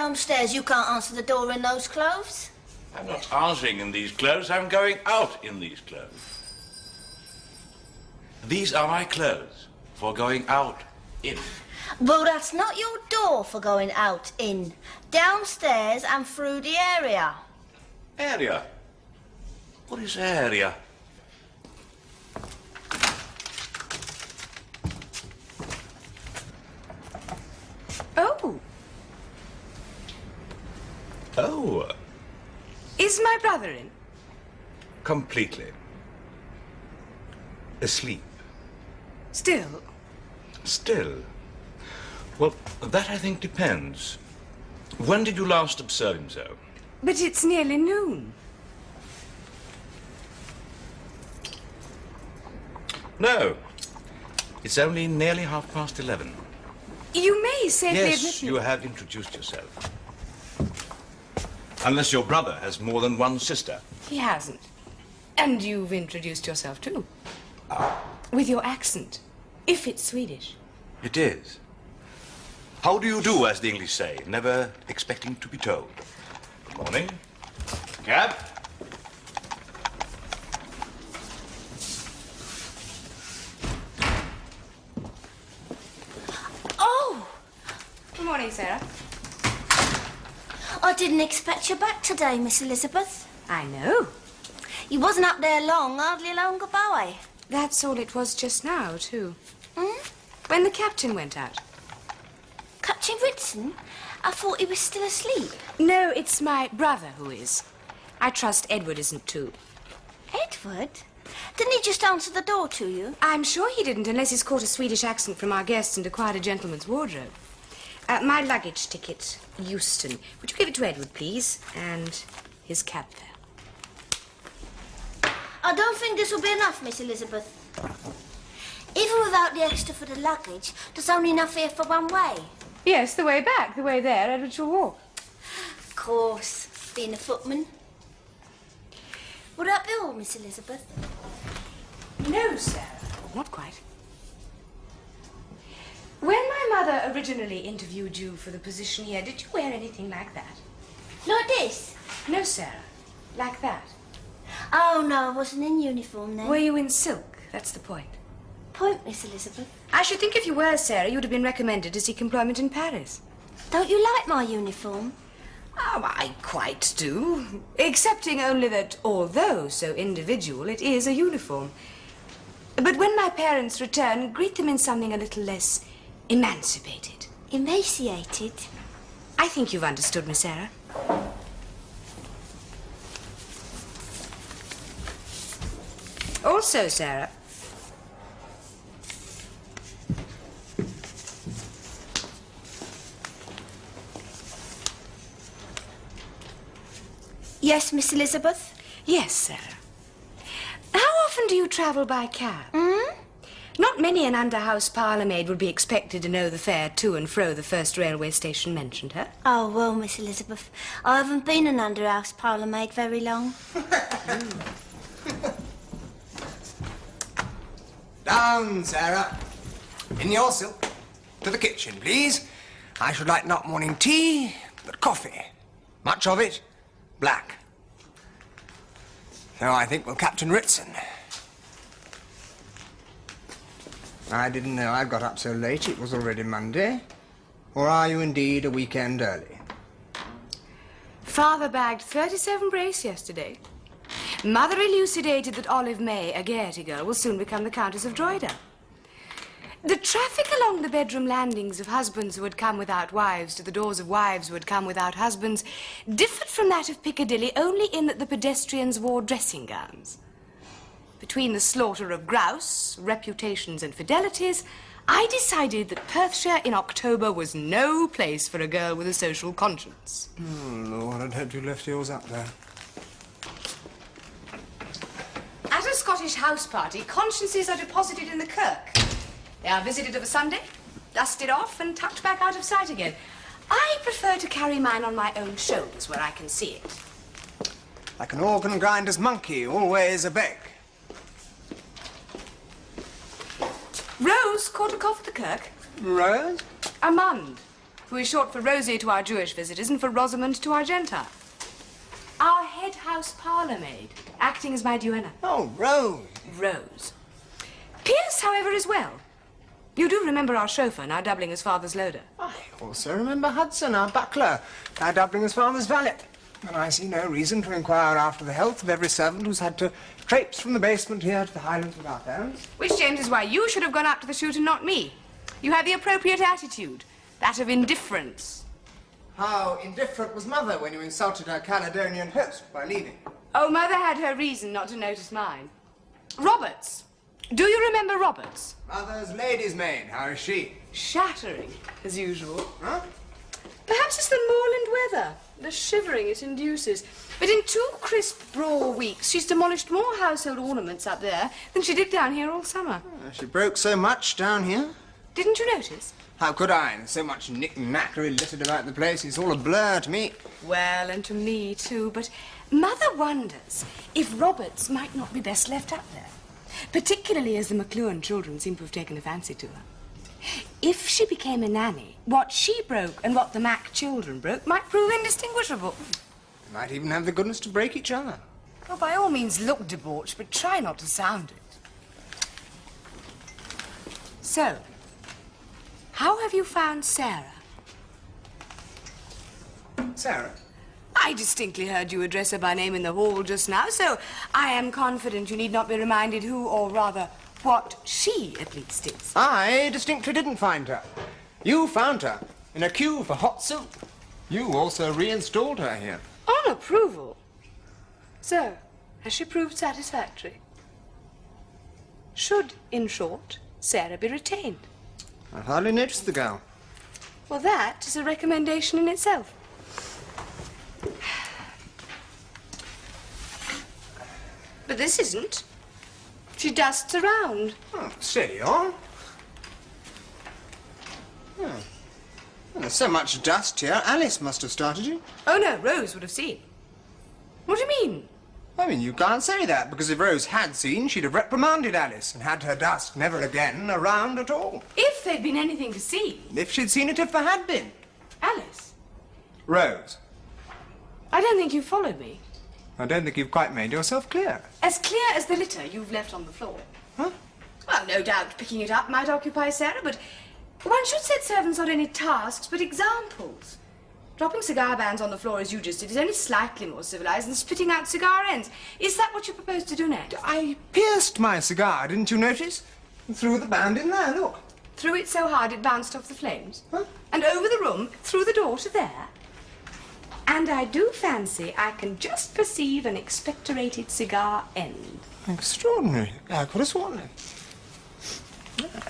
downstairs. You can't answer the door in those clothes. I'm not answering in these clothes. I'm going out in these clothes. These are my clothes for going out in. Well, that's not your door for going out in. Downstairs and through the area. Area? What is area? Oh. Oh. Is my brother in? Completely. Asleep. Still? Still? Well, that I think depends. When did you last observe him so? But it's nearly noon. No. It's only nearly 11:30. You may safely admit Yes, me. you have introduced yourself. Unless your brother has more than one sister. He hasn't. And you've introduced yourself too. With your accent. If it's Swedish. It is. How do you do, as the English say, never expecting to be told. Good morning. Cab. Oh! Good morning, Sarah. I didn't expect you back today, Miss Elizabeth. I know. You wasn't up there long, hardly a long goodbye. That's all it was just now, too. Hmm? When the captain went out. Captain Ritson? I thought he was still asleep. No, it's my brother who is. I trust Edward isn't too. Edward? Didn't he just answer the door to you? I'm sure he didn't, unless he's caught a Swedish accent from our guests and acquired a gentleman's wardrobe. My luggage ticket, Euston. Would you give it to Edward, please? And his cab fare. I don't think this will be enough, Miss Elizabeth. Even without the extra for the luggage, there's only enough here for one way. Yes, the way back. The way there, Edward shall walk. Of course, being a footman. Would that be all, Miss Elizabeth? No, Sarah. Not quite. When my mother originally interviewed you for the position here, did you wear anything like that? Like this? No, Sarah. Like that. Oh, no, I wasn't in uniform then. Were you in silk? That's the point. Point, Miss Elizabeth. I should think if you were, Sarah, you'd have been recommended to seek employment in Paris. Don't you like my uniform? Oh, I quite do. Excepting only that, although so individual, it is a uniform. But when my parents return, greet them in something a little less emancipated. Emaciated? I think you've understood me, Sarah. Also, Sarah. Yes, Miss Elizabeth? Yes, Sarah. How often do you travel by cab? Hmm? Not many an under-house parlour-maid would be expected to know the fare to and fro the first railway station mentioned her. Oh, well, Miss Elizabeth, I haven't been an under-house parlour-maid very long. Down, Sarah. In your silk. To the kitchen, please. I should like not morning tea, but coffee. Much of it, black. So I think we'll Captain Ritson. I didn't know I'd got up so late. It was already Monday. Or are you indeed a weekend early? Father bagged 37 brace yesterday. Mother elucidated that Olive May, a Gaiety girl, will soon become the Countess of Droida. The traffic along the bedroom landings of husbands who had come without wives to the doors of wives who had come without husbands differed from that of Piccadilly only in that the pedestrians wore dressing gowns. Between the slaughter of grouse, reputations and fidelities, I decided that Perthshire in October was no place for a girl with a social conscience. Lord, I'd hoped you left yours up there. At a Scottish house party, consciences are deposited in the kirk. They are visited of a Sunday, dusted off and tucked back out of sight again. I prefer to carry mine on my own shoulders where I can see it. Like an organ grinder's monkey, always a beg. Rose caught a cough at the kirk. Rose? Amand. who is short for Rosie to our Jewish visitors and for Rosamond to our Gentile. Our head house parlour maid, acting as my duenna. Oh, Rose. Rose. Pierce, however, is well. You do remember our chauffeur, now doubling as father's loader. I also remember Hudson, our butler, now doubling as father's valet. And I see no reason to inquire after the health of every servant who's had to traipse from the basement here to the Highlands without errands. Which, James, is why you should have gone out to the shoot and not me. You had the appropriate attitude, that of indifference. How indifferent was Mother when you insulted her Caledonian host by leaving? Oh, Mother had her reason not to notice mine. Roberts. Do you remember Roberts? Mother's lady's maid. How is she? Shattering, as usual. Huh? Perhaps it's the moorland weather, the shivering it induces. But in 2 crisp, raw weeks, she's demolished more household ornaments up there than she did down here all summer. She broke so much down here. Didn't you notice? How could I? There's so much knick-knackery littered about the place. It's all a blur to me. Well, and to me too, but Mother wonders if Roberts might not be best left up there, particularly as the McLuhan children seem to have taken a fancy to her. If she became a nanny, what she broke and what the Mac children broke might prove indistinguishable. They might even have the goodness to break each other. Well, by all means, look debauched, but try not to sound it. So, how have you found Sarah? Sarah? I distinctly heard you address her by name in the hall just now, so I am confident you need not be reminded who, or rather, what she at least is. I distinctly didn't find her. You found her in a queue for hot soup. You also reinstalled her here. On approval. So, has she proved satisfactory? Should, in short, Sarah be retained? I hardly noticed the girl. Well, that is a recommendation in itself. But this isn't. She dusts around. Oh, steady on. Well, there's so much dust here. Alice must have started you. Oh, no, Rose would have seen. What do you mean? I mean, you can't say that, because if Rose had seen, she'd have reprimanded Alice and had her dust never again around at all. If there'd been anything to see. If she'd seen it, if there had been. Alice? Rose, I don't think you followed me. I don't think you've quite made yourself clear. As clear as the litter you've left on the floor. Huh? Well, no doubt picking it up might occupy Sarah, but one should set servants not only tasks, but examples. Dropping cigar bands on the floor, as you just did, is only slightly more civilized than spitting out cigar ends. Is that what you propose to do next? I pierced my cigar, didn't you notice? And threw the band in there, look. Threw it so hard it bounced off the flames? Huh? And over the room, through the door to there? And I do fancy I can just perceive an expectorated cigar end. Extraordinary. I could have sworn it.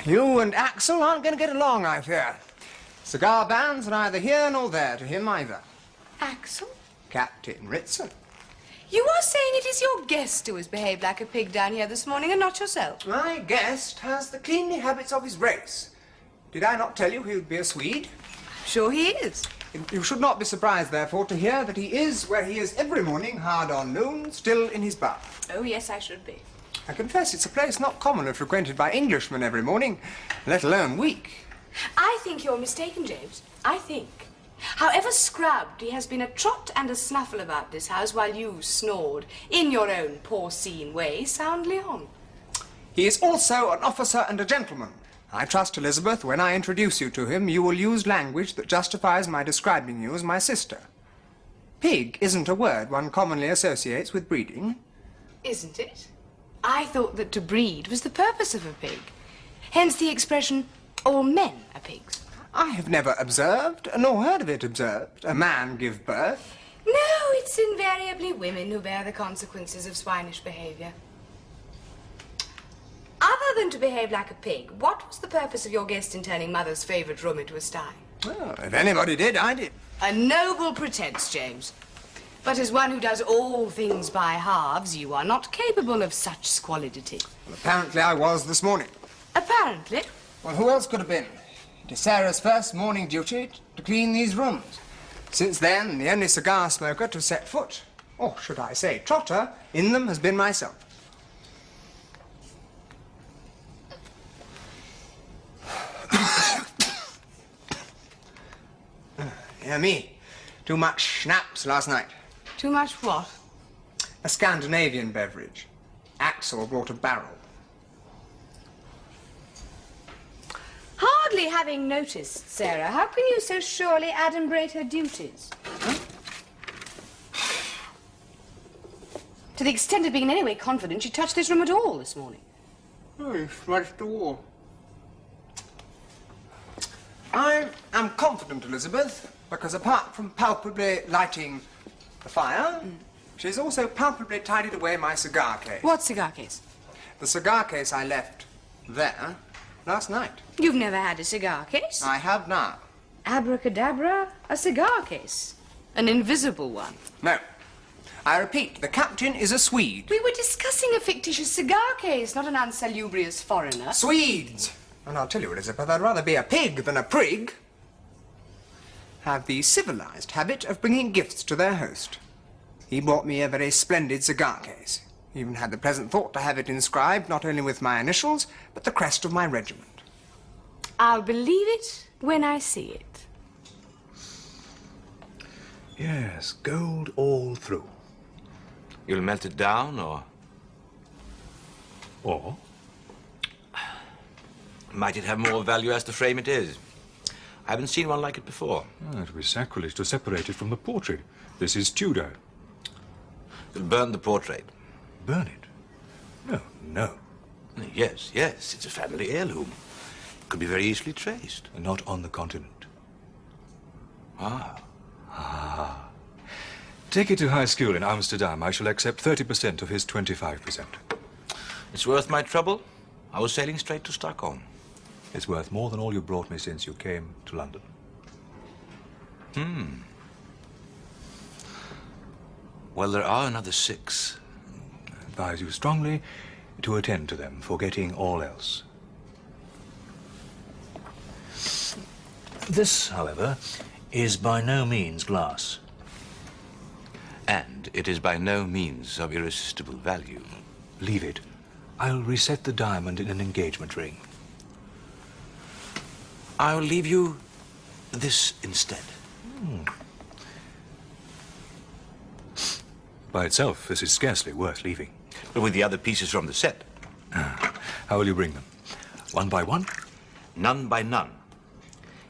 You and Axel aren't going to get along, I fear. Cigar bands are neither here nor there to him either. Axel? Captain Ritson. You are saying it is your guest who has behaved like a pig down here this morning and not yourself? My guest has the cleanly habits of his race. Did I not tell you he would be a Swede? Sure he is. You should not be surprised, therefore, to hear that he is where he is every morning, hard on noon, still in his bath. Oh, yes, I should be. I confess it's a place not commonly frequented by Englishmen every morning, let alone week. I think you're mistaken, James. I think. However scrubbed, he has been a trot and a snuffle about this house while you snored, in your own porcine way, soundly on. He is also an officer and a gentleman. I trust, Elizabeth, when I introduce you to him, you will use language that justifies my describing you as my sister. Pig isn't a word one commonly associates with breeding. Isn't it? I thought that to breed was the purpose of a pig. Hence the expression, all men are pigs. I have never observed, nor heard of it observed, a man give birth. No, it's invariably women who bear the consequences of swinish behavior. Other than to behave like a pig, what was the purpose of your guest in turning Mother's favourite room into a sty? Well, if anybody did, I did. A noble pretence, James. But as one who does all things by halves, you are not capable of such squalidity. Well, apparently I was this morning. Apparently? Well, who else could have been? It is Sarah's first morning duty to clean these rooms. Since then, the only cigar smoker to set foot, or should I say trotter, in them has been myself. Yeah, me. Too much schnapps last night. Too much what? A Scandinavian beverage. Axel brought a barrel. Hardly having noticed, Sarah, how can you so surely adumbrate her duties? Huh? To the extent of being in any way confident she touched this room at all this morning. Oh, you smashed the wall. I am confident, Elizabeth, because apart from palpably lighting the fire, she's also palpably tidied away my cigar case. What cigar case? The cigar case I left there last night. You've never had a cigar case? I have now. Abracadabra, a cigar case. An invisible one. No. I repeat, the captain is a Swede. We were discussing a fictitious cigar case, not an unsalubrious foreigner. Swedes! And I'll tell you, Elizabeth, I'd rather be a pig than a prig. Have the civilized habit of bringing gifts to their host. He brought me a very splendid cigar case. He even had the pleasant thought to have it inscribed not only with my initials, but the crest of my regiment. I'll believe it when I see it. Yes, gold all through. You'll melt it down, or? Might it have more value as the frame it is? I haven't seen one like it before. Oh, it would be sacrilege to separate it from the portrait. This is Tudor. You'll burn the portrait. Burn it? No, no. Yes, yes, it's a family heirloom. It could be very easily traced. Not on the continent. Ah. Take it to high school in Amsterdam. I shall accept 30% of his 25%. It's worth my trouble. I was sailing straight to Stockholm. It's worth more than all you brought me since you came to London. Well, there are another 6. I advise you strongly to attend to them, forgetting all else. This, however, is by no means glass. And it is by no means of irresistible value. Leave it. I'll reset the diamond in an engagement ring. I'll leave you this instead. By itself, this is scarcely worth leaving. But with the other pieces from the set. How will you bring them? One by one? None by none.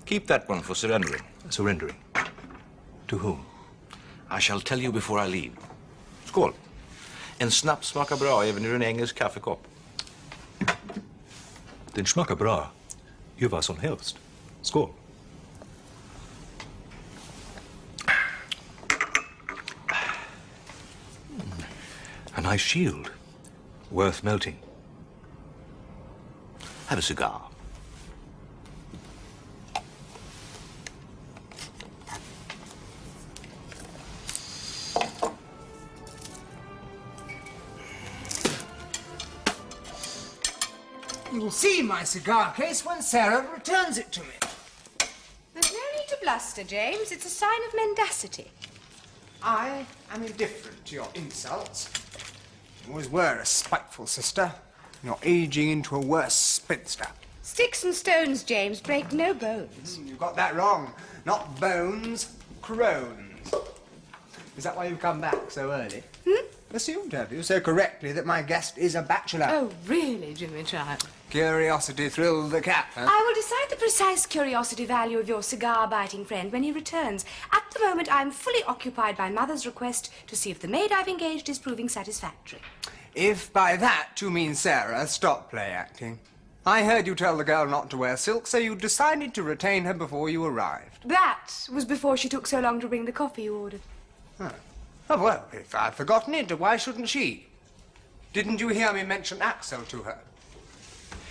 Keep that one for surrendering. Surrendering? To whom? I shall tell you before I leave. Skål. En snaps smakar bra även ur en engelsk kaffekopp. Den smakar bra. Ju vad som helst. Skål. A nice shield. Worth melting. Have a cigar. You'll see my cigar case when Sarah returns it to me. There's no need to bluster, James. It's a sign of mendacity. I am indifferent to your insults. You always were a spiteful sister. You're aging into a worse spinster. Sticks and stones, James, break no bones. You got that wrong. Not bones, crones. Is that why you've come back so early? Assumed, have you, so correctly that my guest is a bachelor. Oh, really, Jimmy child? Curiosity thrilled the cat, huh? I will decide the precise curiosity value of your cigar-biting friend when he returns. At the moment, I am fully occupied by Mother's request to see if the maid I've engaged is proving satisfactory. If by that you mean Sarah, stop play acting. I heard you tell the girl not to wear silk, so you decided to retain her before you arrived. That was before she took so long to bring the coffee you ordered. Huh. Oh, well, if I've forgotten it, why shouldn't she? Didn't you hear me mention Axel to her?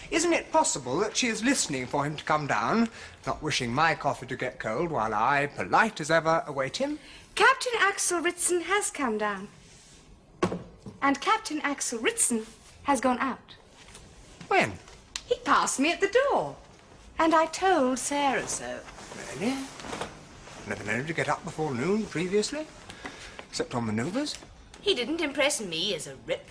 Isn't it possible that she is listening for him to come down, not wishing my coffee to get cold, while I, polite as ever, await him? Captain Axel Ritson has come down. And Captain Axel Ritson has gone out. When? He passed me at the door. And I told Sarah so. Really? Never known him to get up before noon previously? Except on manoeuvres? He didn't impress me as a rip.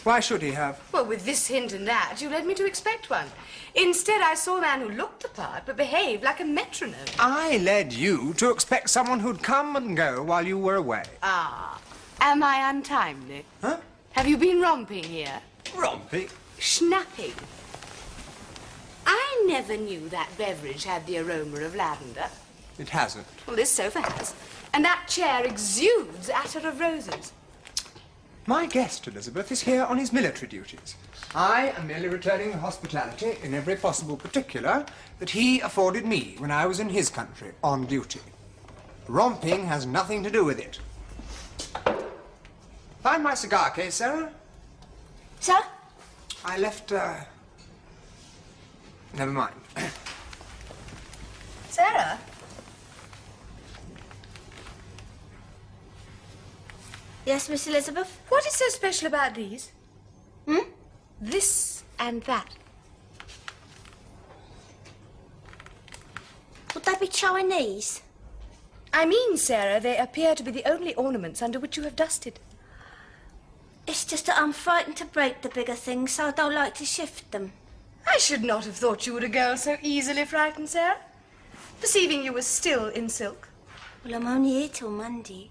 Why should he have? Well, with this hint and that, you led me to expect one. Instead, I saw a man who looked the part, but behaved like a metronome. I led you to expect someone who'd come and go while you were away. Ah, am I untimely? Huh? Have you been romping here? Romping? Schnapping. I never knew that beverage had the aroma of lavender. It hasn't. Well, this sofa has. And that chair exudes attar of roses. My guest, Elizabeth, is here on his military duties. I am merely returning the hospitality in every possible particular that he afforded me when I was in his country on duty. Romping has nothing to do with it. Find my cigar case, Sarah? Sir? I left, Never mind. Sarah? Yes, Miss Elizabeth? What is so special about these? Hmm? This and that. Would they be Chinese? I mean, Sarah, they appear to be the only ornaments under which you have dusted. It's just that I'm frightened to break the bigger things, so I don't like to shift them. I should not have thought you were a girl so easily frightened, Sarah. Perceiving you were still in silk. Well, I'm only here till Monday.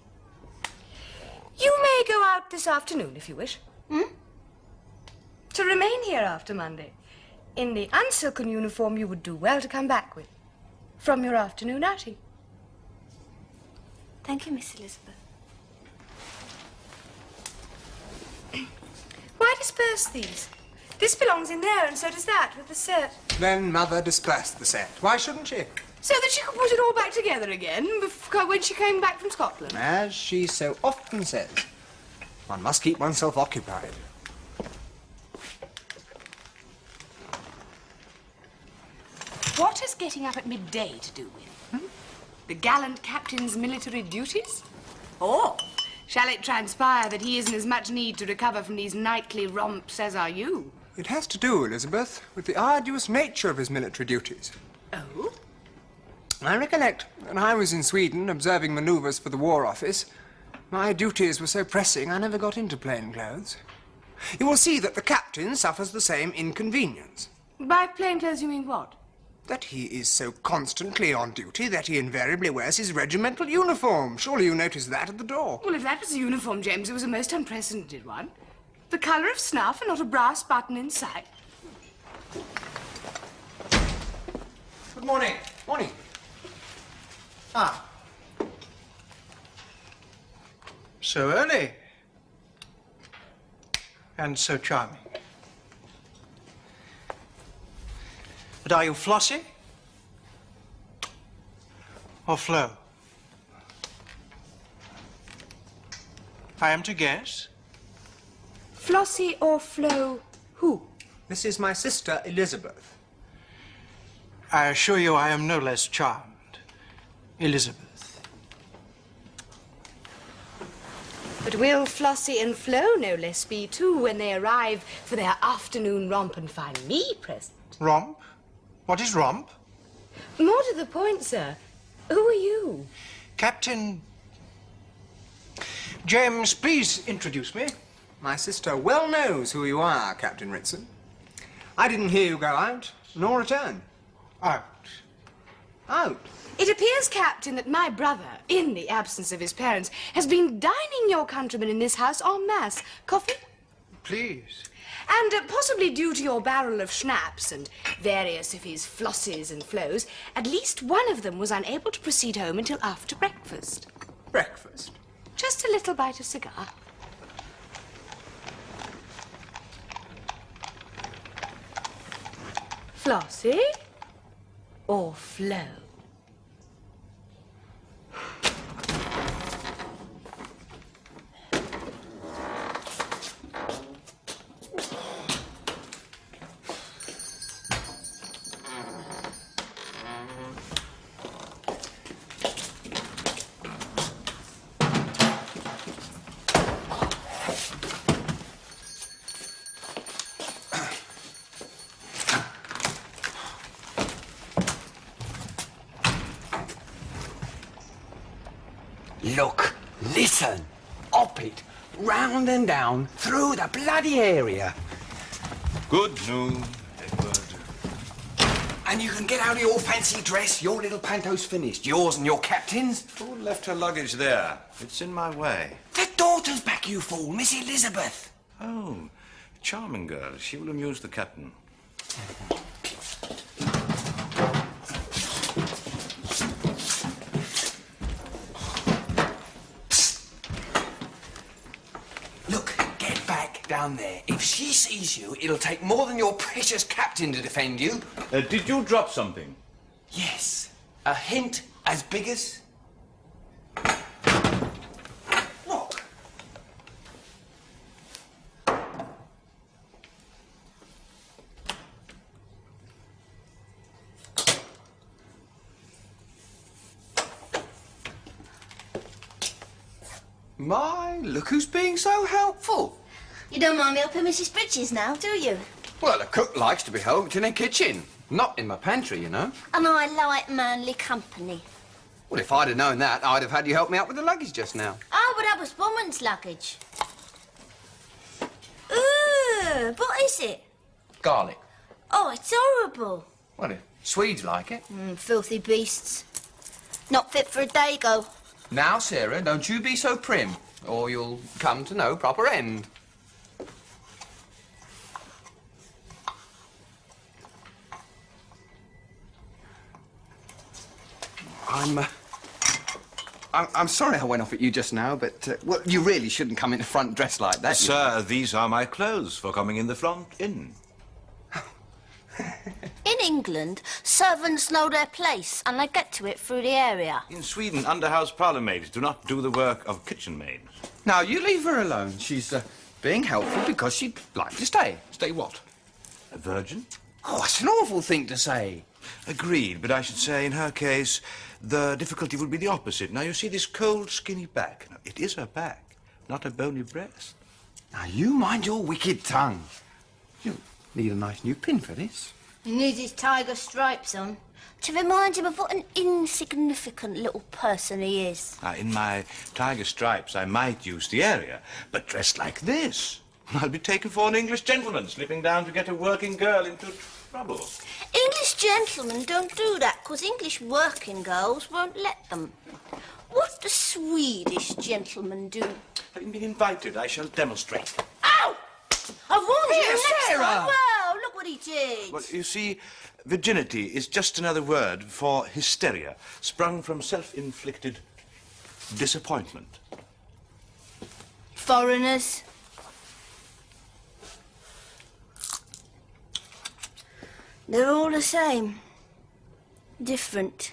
You may go out this afternoon if you wish. Hmm? To remain here after Monday. In the unsilken uniform you would do well to come back with. From your afternoon outing. Thank you, Miss Elizabeth. Why disperse these? This belongs in there, and so does that, with the set. Then Mother dispersed the set. Why shouldn't she? So that she could put it all back together again when she came back from Scotland. As she so often says, one must keep oneself occupied. What has getting up at midday to do with? The gallant captain's military duties? Or shall it transpire that he is in as much need to recover from these nightly romps as are you? It has to do, Elizabeth, with the arduous nature of his military duties. Oh? I recollect when I was in Sweden observing manoeuvres for the War Office, my duties were so pressing I never got into plain clothes. You will see that the captain suffers the same inconvenience. By plain clothes you mean what? That he is so constantly on duty that he invariably wears his regimental uniform. Surely you noticed that at the door. Well, if that was a uniform, James, it was a most unprecedented one. The colour of snuff and not a brass button in sight. Good morning. Morning. Ah. So early. And so charming. But are you Flossie? Or Flo? I am to guess. Flossie or Flo who? This is my sister, Elizabeth. I assure you I am no less charmed. Elizabeth. But will Flossie and Flo no less be too when they arrive for their afternoon romp and find me present? Romp? What is romp? More to the point, sir. Who are you? Captain... James, please introduce me. My sister well knows who you are, Captain Ritson. I didn't hear you go out, nor return. Out. Out? It appears, Captain, that my brother, in the absence of his parents, has been dining your countrymen in this house en masse. Coffee? Please. And possibly due to your barrel of schnapps and various of his Flossies and Flows, at least one of them was unable to proceed home until after breakfast. Breakfast? Just a little bite of cigar. Flossie or Flo? Look, listen, up it, round and down, through the bloody area. Good news, Edward. And you can get out of your fancy dress. Your little panto's finished. Yours and your captain's. Who left her luggage there? It's in my way. The daughter's back, you fool, Miss Elizabeth. Oh, charming girl. She will amuse the captain. Look, get back down there. If she sees you, it'll take more than your precious captain to defend you. Did you drop something? Yes, a hint as big as... What? My, look who's being so helpful. You don't mind me helping Mrs. Bridges now, do you? Well, the cook likes to be helped in the kitchen. Not in my pantry, you know. And I like manly company. Well, if I'd have known that, I'd have had you help me out with the luggage just now. Oh, but that was woman's luggage. Ooh, what is it? Garlic. Oh, it's horrible. Well, the Swedes like it. Filthy beasts. Not fit for a dago. Now, Sarah, don't you be so prim, or you'll come to no proper end. I'm sorry I went off at you just now, but, well, you really shouldn't come in the front dressed like that. Sir, these are my clothes for coming in the front inn. In England, servants know their place and they get to it through the area. In Sweden, under-house parlour maids do not do the work of kitchen maids. Now, you leave her alone. She's being helpful because she'd like to stay. Stay what? A virgin? Oh, that's an awful thing to say. Agreed, but I should say in her case, the difficulty would be the opposite. Now, you see this cold, skinny back. Now, it is her back, not a bony breast. Now, you mind your wicked tongue. You'll need a nice new pin for this. He needs his tiger stripes on to remind him of what an insignificant little person he is. Now, in my tiger stripes, I might use the area, but dressed like this, I'll be taken for an English gentleman slipping down to get a working girl into trouble. English gentlemen don't do that because English working girls won't let them. What do Swedish gentlemen do? Having been invited, I shall demonstrate. Ow! I warned you next Sarah! time. Well, look what he did. Well, you see, virginity is just another word for hysteria, sprung from self-inflicted disappointment. Foreigners. They're all the same. Different.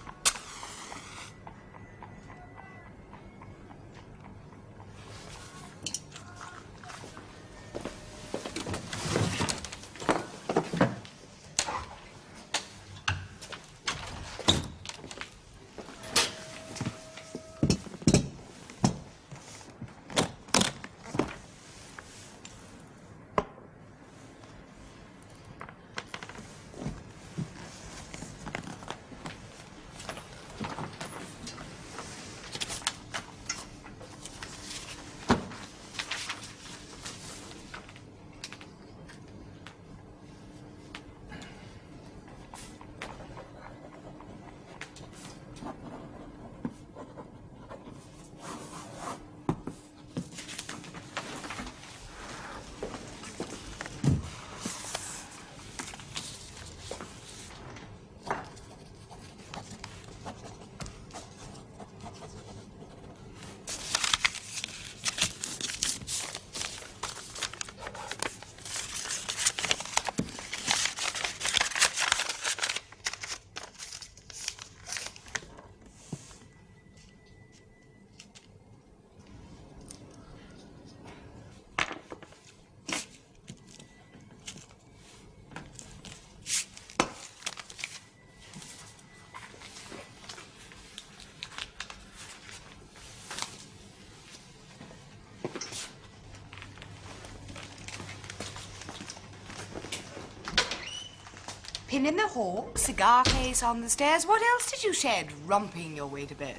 Pin in the hall, cigar case on the stairs. What else did you shed, romping your way to bed?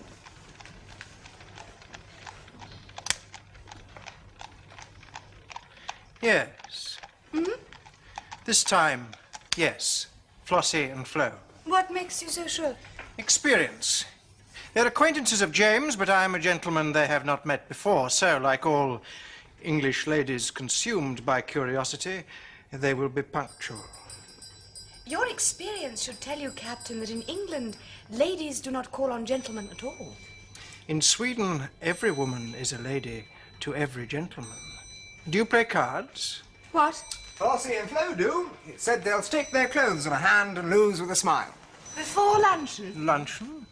Yes. This time, yes. Flossie and Flo. What makes you so sure? Experience. They're acquaintances of James, but I am a gentleman they have not met before, so, like all English ladies consumed by curiosity, they will be punctual. Your experience should tell you, Captain, that in England, ladies do not call on gentlemen at all. In Sweden, every woman is a lady to every gentleman. Do you play cards? What? Flossie and Flo do. It said they'll stick their clothes in a hand and lose with a smile. Before luncheon? Luncheon?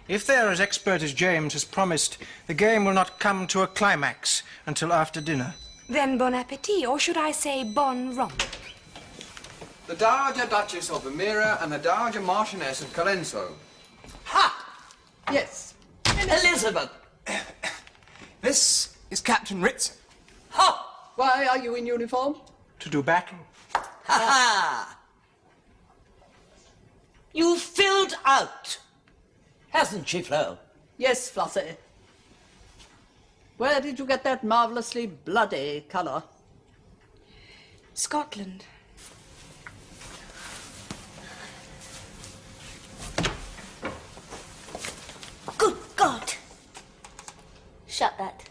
If they are as expert as James has promised, the game will not come to a climax until after dinner. Then bon appetit, or should I say bon romp? The Dowager Duchess of Emira and the Dowager Marchioness of Colenso. Ha! Yes. Elizabeth. This is Captain Ritson. Ha! Why are you in uniform? To do battle. Ha ha! You filled out, hasn't she, Flo? Yes, Flossie. Where did you get that marvellously bloody colour? Scotland. Good God! Shut that.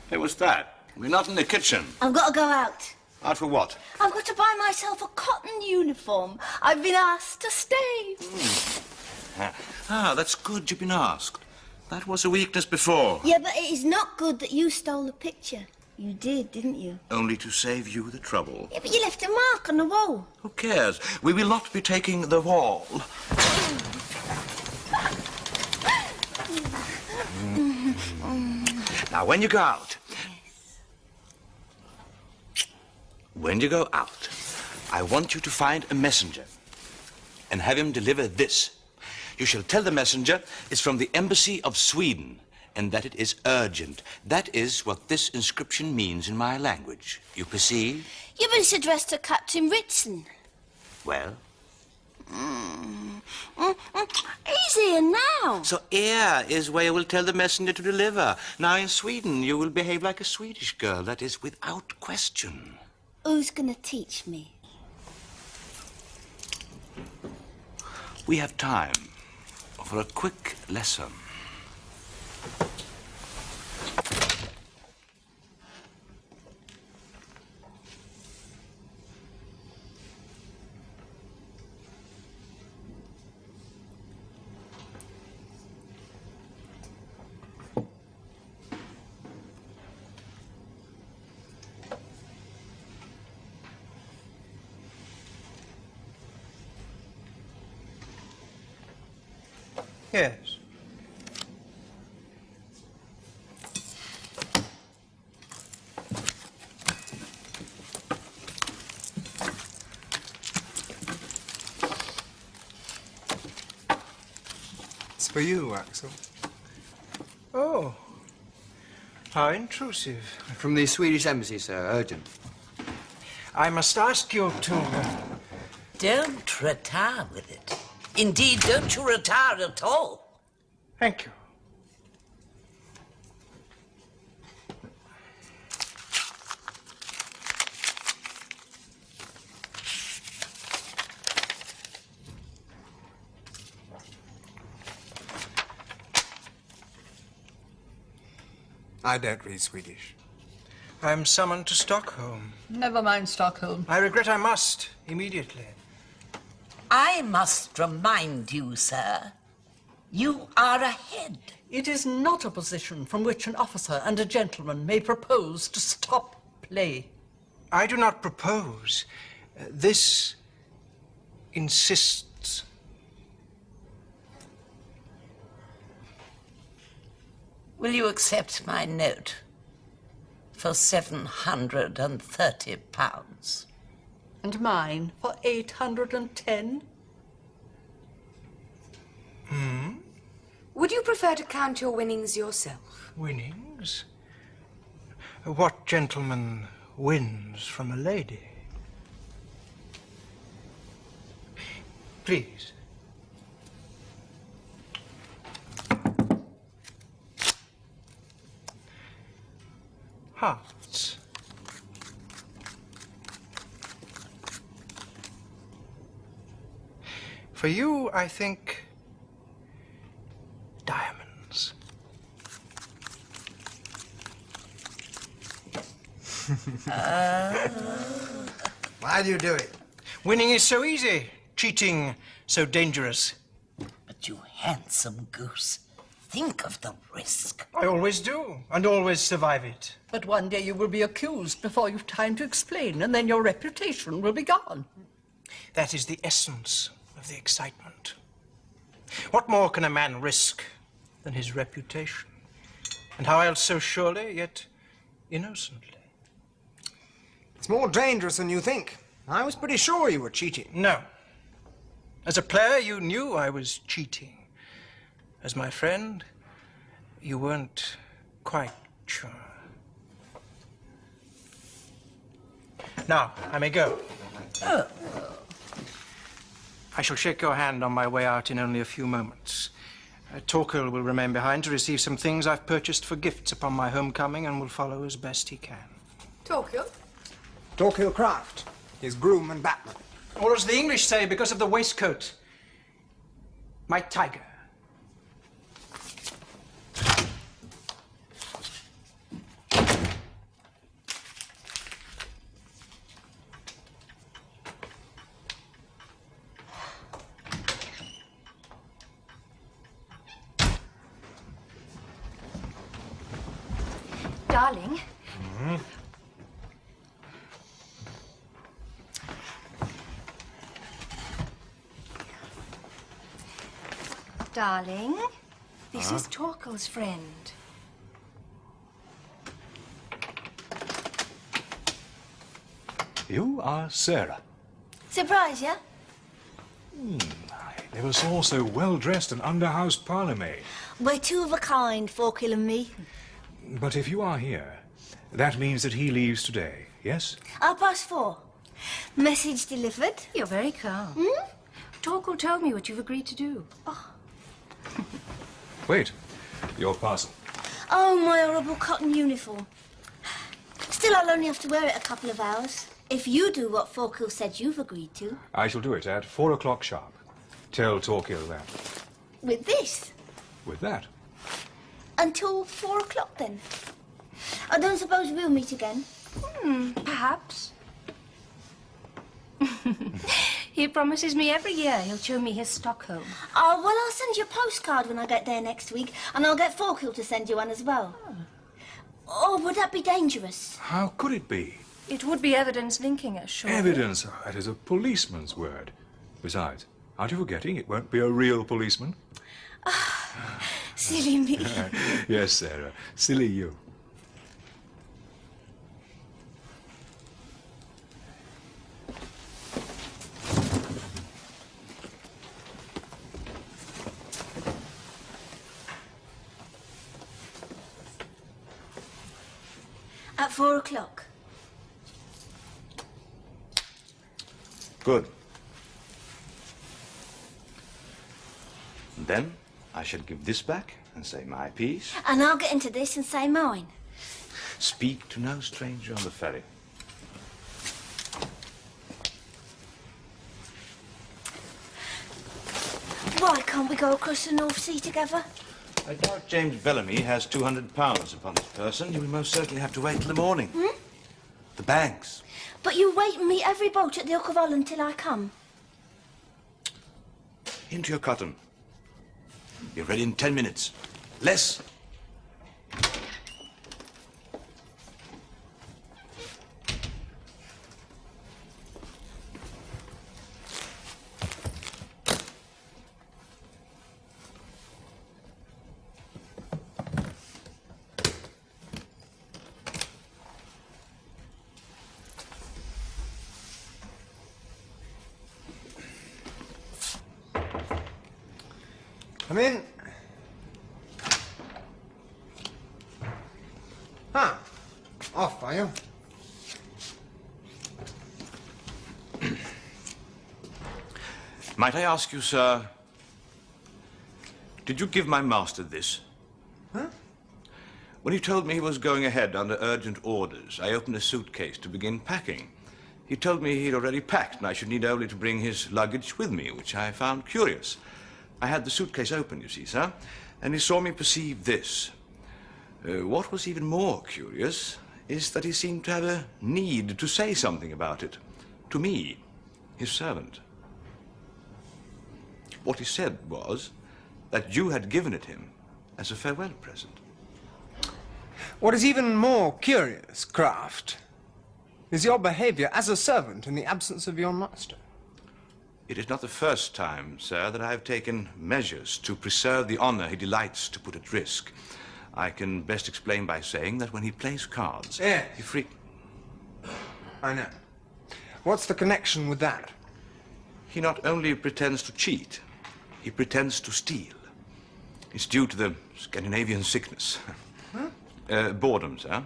Hey, what's that? We're not in the kitchen. I've got to go out. Out for what? I've got to buy myself a cotton uniform. I've been asked to stay. Ah, that's good you've been asked. That was a weakness before. Yeah, but it is not good that you stole the picture. You did, didn't you? Only to save you the trouble. Yeah, but you left a mark on the wall. Who cares? We will not be taking the wall. Now, when you go out, I want you to find a messenger and have him deliver this. You shall tell the messenger it's from the embassy of Sweden and that it is urgent. That is what this inscription means in my language. You perceive? Yeah, but it's addressed to Captain Ritson. Well? He's here now. So here is where you will tell the messenger to deliver. Now, in Sweden, you will behave like a Swedish girl. That is without question. Who's going to teach me? We have time for a quick lesson. Yes. It's for you, Axel. Oh. How intrusive. From the Swedish embassy, sir. Urgent. I must ask you to... Don't retire with it. Indeed, don't you retire at all. Thank you. I don't read Swedish. I am summoned to Stockholm. Never mind Stockholm. I regret I must, immediately. I must remind you, sir, you are ahead. It is not a position from which an officer and a gentleman may propose to stop play. I do not propose. This insists. Will you accept my note for £730? And mine for 810? Would you prefer to count your winnings yourself? Winnings? What gentleman wins from a lady. Please. Hearts. For you, I think, diamonds. Why do you do it? Winning is so easy, cheating so dangerous. But you handsome goose, think of the risk. I always do, and always survive it. But one day you will be accused before you've time to explain, and then your reputation will be gone. That is the essence of the excitement. What more can a man risk than his reputation? And how else so surely, yet innocently? It's more dangerous than you think. I was pretty sure you were cheating. No. As a player, you knew I was cheating. As my friend, you weren't quite sure. Now, I may go. I shall shake your hand on my way out in only a few moments. Torquil will remain behind to receive some things I've purchased for gifts upon my homecoming and will follow as best he can. Torquil? Torquil Craft, his groom and batman. Or as the English say, because of the waistcoat, my tiger. Darling. Darling, this is Torquil's friend. You are Sarah. Surprise ya? I never saw so well-dressed an under-house parlour-maid. We're two of a kind, Forkill and me. But if you are here, that means that he leaves today, yes? 4:30. Message delivered. You're very calm. Torquil told me what you've agreed to do. Wait, your parcel. Oh, my horrible cotton uniform. Still, I'll only have to wear it a couple of hours. If you do what Forkill said you've agreed to. I shall do it at 4 o'clock sharp. Tell Torquil that. With this? With that. Until 4 o'clock, then. I don't suppose we'll meet again. Perhaps. He promises me every year he'll show me his Stockholm. Oh, well, I'll send you a postcard when I get there next week, and I'll get Forkill to send you one as well. Oh, would that be dangerous? How could it be? It would be evidence linking us, surely. Evidence? Oh, that is a policeman's word. Besides, aren't you forgetting it won't be a real policeman? Silly me. Yes, Sarah. Silly you. At 4 o'clock. Good. Then I shall give this back and say my piece. And I'll get into this and say mine. Speak to no stranger on the ferry. Why can't we go across the North Sea together? I doubt James Bellamy has £200 upon his person. You will most certainly have to wait till the morning. The banks. But you wait and meet every boat at the Hook of Holland till I come. Into your cotton. Be ready in 10 minutes. Less. Come in. Off, are you? Might I ask you, sir, did you give my master this? Huh? When he told me he was going ahead under urgent orders, I opened a suitcase to begin packing. He told me he'd already packed and I should need only to bring his luggage with me, which I found curious. I had the suitcase open, you see, sir, and he saw me perceive this. What was even more curious is that he seemed to have a need to say something about it. To me, his servant. What he said was that you had given it him as a farewell present. What is even more curious, Kraft, is your behavior as a servant in the absence of your master. It is not the first time, sir, that I have taken measures to preserve the honor he delights to put at risk. I can best explain by saying that when he plays cards, Yes. he I know. What's the connection with that? He not only pretends to cheat, he pretends to steal. It's due to the Scandinavian sickness. Huh? Boredom, sir.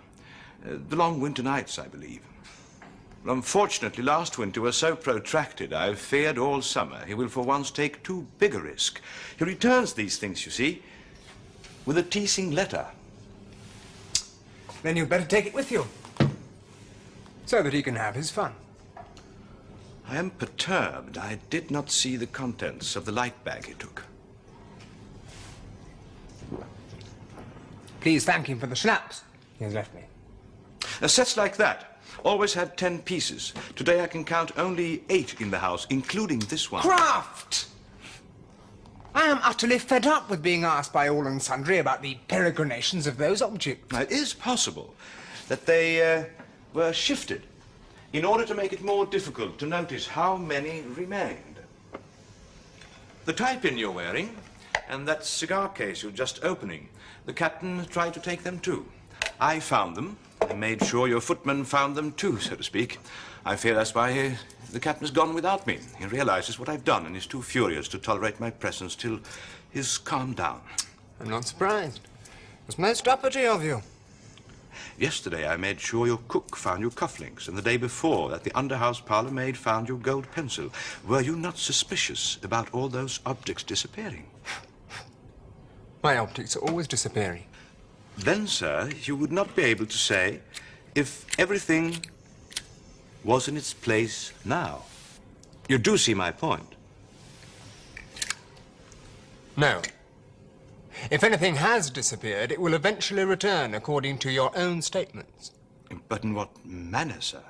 The long winter nights, I believe. Unfortunately, last winter was so protracted, I've feared all summer he will for once take too big a risk. He returns these things, you see, with a teasing letter. Then you'd better take it with you, so that he can have his fun. I am perturbed. I did not see the contents of the light bag he took. Please thank him for the schnapps he has left me. Sets like that always had 10 pieces. Today I can count only 8 in the house, including this one. Kraft! I am utterly fed up with being asked by all and sundry about the peregrinations of those objects. Now, it is possible that they were shifted in order to make it more difficult to notice how many remained. The tie-pin you're wearing and that cigar case you're just opening, the captain tried to take them too. I found them and made sure your footman found them too, so to speak. I fear that's why the captain has gone without me. He realizes what I've done and is too furious to tolerate my presence till he's calmed down. I'm not surprised. It was most uppity of you. Yesterday I made sure your cook found your cufflinks, and the day before that the under-house parlour maid found your gold pencil. Were you not suspicious about all those objects disappearing? My objects are always disappearing. Then, sir, you would not be able to say if everything was in its place now. You do see my point. No. If anything has disappeared, it will eventually return according to your own statements. But in what manner, sir?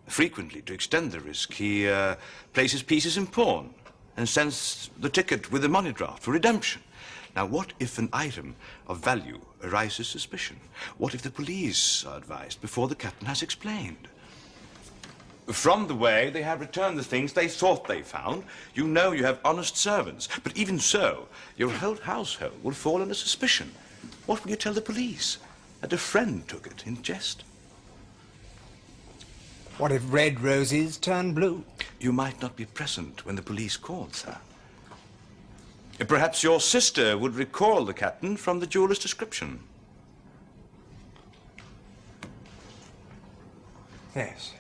Frequently, to extend the risk, he places pieces in pawn and sends the ticket with the money draft for redemption. Now, what if an item of value arises suspicion? What if the police are advised before the captain has explained? From the way they have returned the things they thought they found, you know you have honest servants. But even so, your whole household will fall under suspicion. What will you tell the police? That a friend took it in jest? What if red roses turn blue? You might not be present when the police called, sir. Perhaps your sister would recall the captain from the jeweller's description. Yes.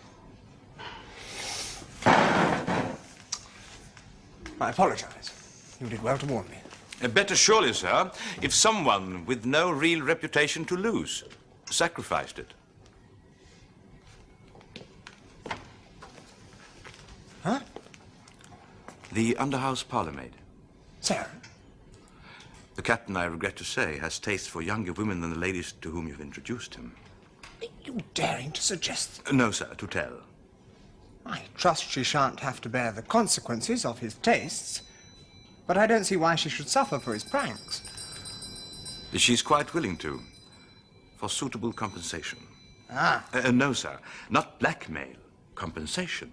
I apologize. You did well to warn me. Better surely, sir, if someone with no real reputation to lose sacrificed it. Huh? The under-house parlour maid. Sarah? The captain, I regret to say, has taste for younger women than the ladies to whom you've introduced him. Are you daring to suggest... No, sir, to tell. I trust she shan't have to bear the consequences of his tastes, but I don't see why she should suffer for his pranks. She's quite willing to, for suitable compensation. Ah. No, sir, not blackmail, compensation.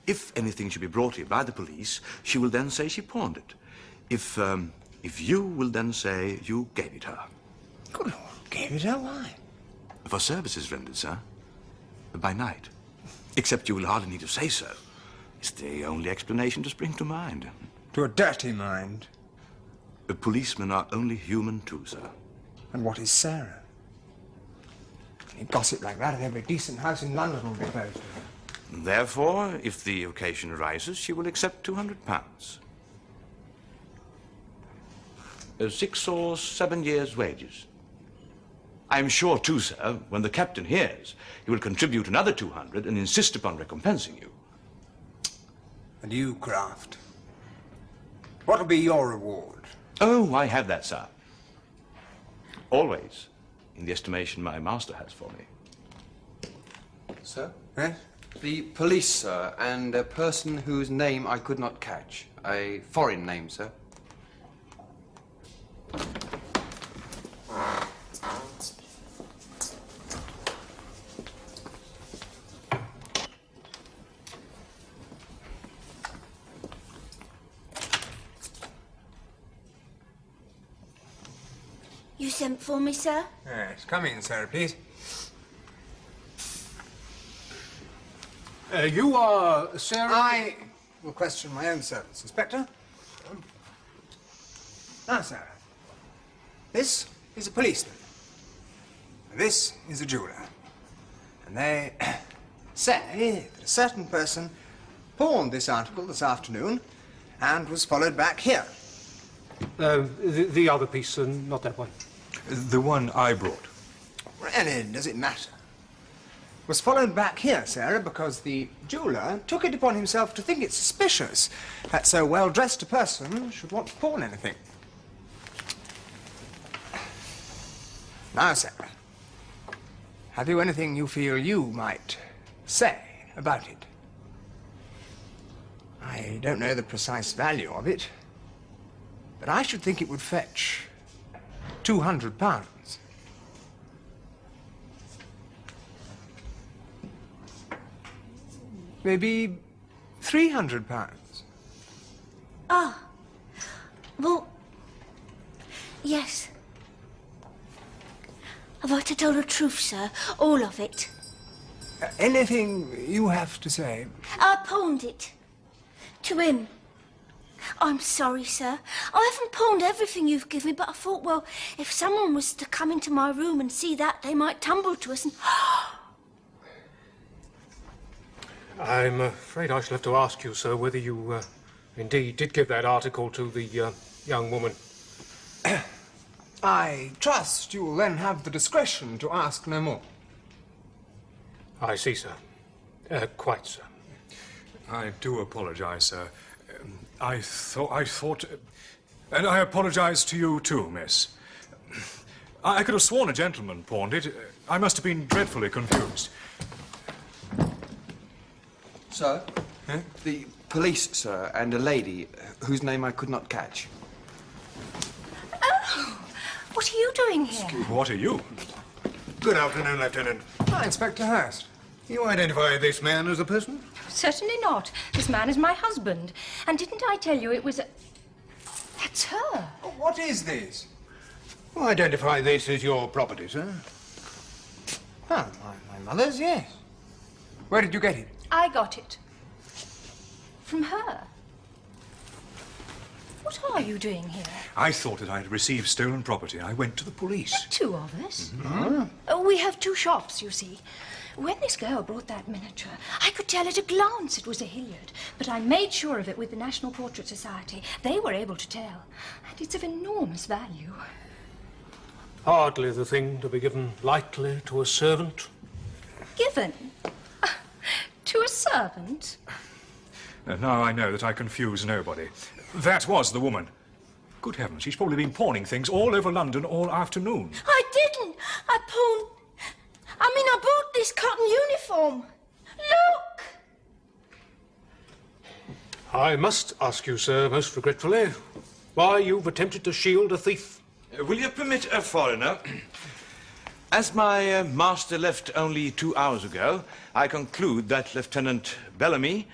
If anything should be brought here by the police, she will then say she pawned it. If you will then say you gave it her. Good Lord, gave it her? Why? For services rendered, sir. By night. Except you will hardly need to say so. It's the only explanation to spring to mind. To a dirty mind. Policemen are only human too, sir. And what is Sarah? Any gossip like that at every decent house in London will be closed to her. Therefore, if the occasion arises, she will accept £200. 6 or 7 years' wages. I'm sure, too, sir, when the captain hears, he will contribute another 200 and insist upon recompensing you. And you, Kraft? What'll be your reward? Oh, I have that, sir. Always, in the estimation my master has for me. Sir? Eh? The police, sir, and a person whose name I could not catch. A foreign name, sir. You sent for me, sir? Yes, come in, sir, please. You are Sarah... I will question my own servants, Inspector. Now, Sarah, this is a policeman. And this is a jeweller. And they say that a certain person pawned this article this afternoon and was followed back here. The other piece, not that one. The one I brought. Really, does it matter? Was followed back here, Sarah, because the jeweller took it upon himself to think it suspicious that so well-dressed a person should want to pawn anything. Now, Sarah, have you anything you feel you might say about it? I don't know the precise value of it, but I should think it would fetch £200. Maybe £300. Ah. Well, yes. Have I to tell the truth, sir? All of it? Anything you have to say? I pawned it. To him. I'm sorry, sir. I haven't pawned everything you've given me, but I thought, well, if someone was to come into my room and see that, they might tumble to us and... I'm afraid I shall have to ask you, sir, whether you indeed did give that article to the young woman. I trust you will then have the discretion to ask no more. I see, sir. Quite, sir. I do apologize, sir. I thought... and I apologize to you too, miss. I could have sworn a gentleman pawned it. I must have been dreadfully confused. Sir? Eh? The police, sir, and a lady whose name I could not catch. Oh! What are you doing here? What are you? Good afternoon, Lieutenant. Ah, Inspector Hurst. You identify this man as the person? Certainly not. This man is my husband. And didn't I tell you it was a... That's her. Oh, what is this? You identify this as your property, sir? Ah, my mother's, yes. Where did you get it? I got it. From her. What are you doing here? I thought that I had received stolen property. I went to the police. The two of us? Mm-hmm. We have two shops, you see. When this girl brought that miniature, I could tell at a glance it was a Hilliard, but I made sure of it with the National Portrait Society. They were able to tell, and it's of enormous value. Hardly the thing to be given lightly to a servant. Given? To a servant? Now I know that I confuse nobody. That was the woman. Good heavens, she's probably been pawning things all over London all afternoon. I didn't. I bought this cotton uniform. Look! I must ask you, sir, most regretfully, why you've attempted to shield a thief. Will you permit a foreigner? As my master left only 2 hours ago, I conclude that Lieutenant Bellamy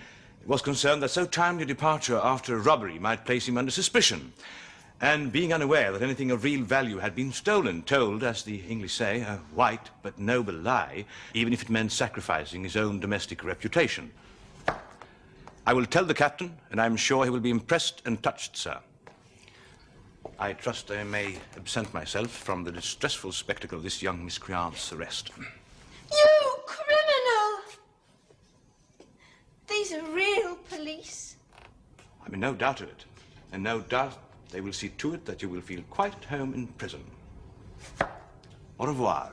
was concerned that so timely a departure after a robbery might place him under suspicion. And being unaware that anything of real value had been stolen, told, as the English say, a white but noble lie, even if it meant sacrificing his own domestic reputation. I will tell the captain, and I'm sure he will be impressed and touched, sir. I trust I may absent myself from the distressful spectacle of this young miscreant's arrest. You criminal! be no doubt of it. And no doubt they will see to it that you will feel quite at home in prison. Au revoir.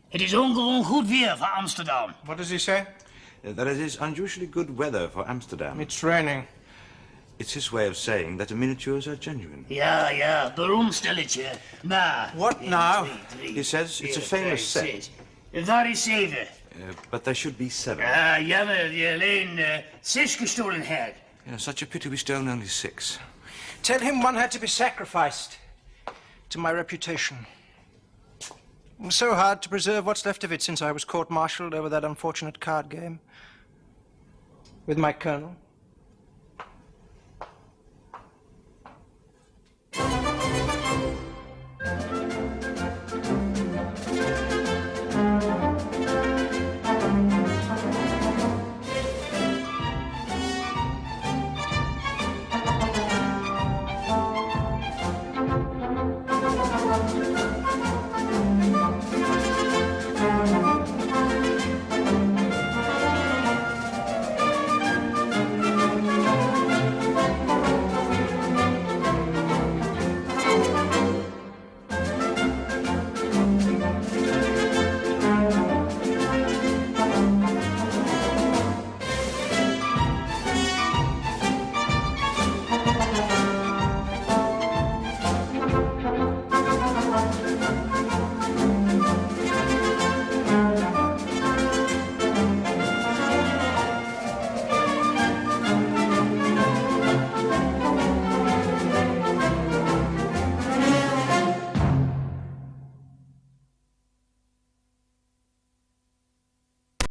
Het is ongewoon goed weer voor Amsterdam. What does he say? That it is unusually good weather for Amsterdam. It's raining. It's his way of saying that the miniatures are genuine. Ja, ja, beroemd stelletje. Maar... What now? He says it's a famous set. Waar is 7? But there should be 7. Ah, jammer, die alleen 6 gestolen had. Yeah, such a pity we stole only 6. Tell him one had to be sacrificed to my reputation. It was so hard to preserve what's left of it since I was court-martialed over that unfortunate card game with my colonel.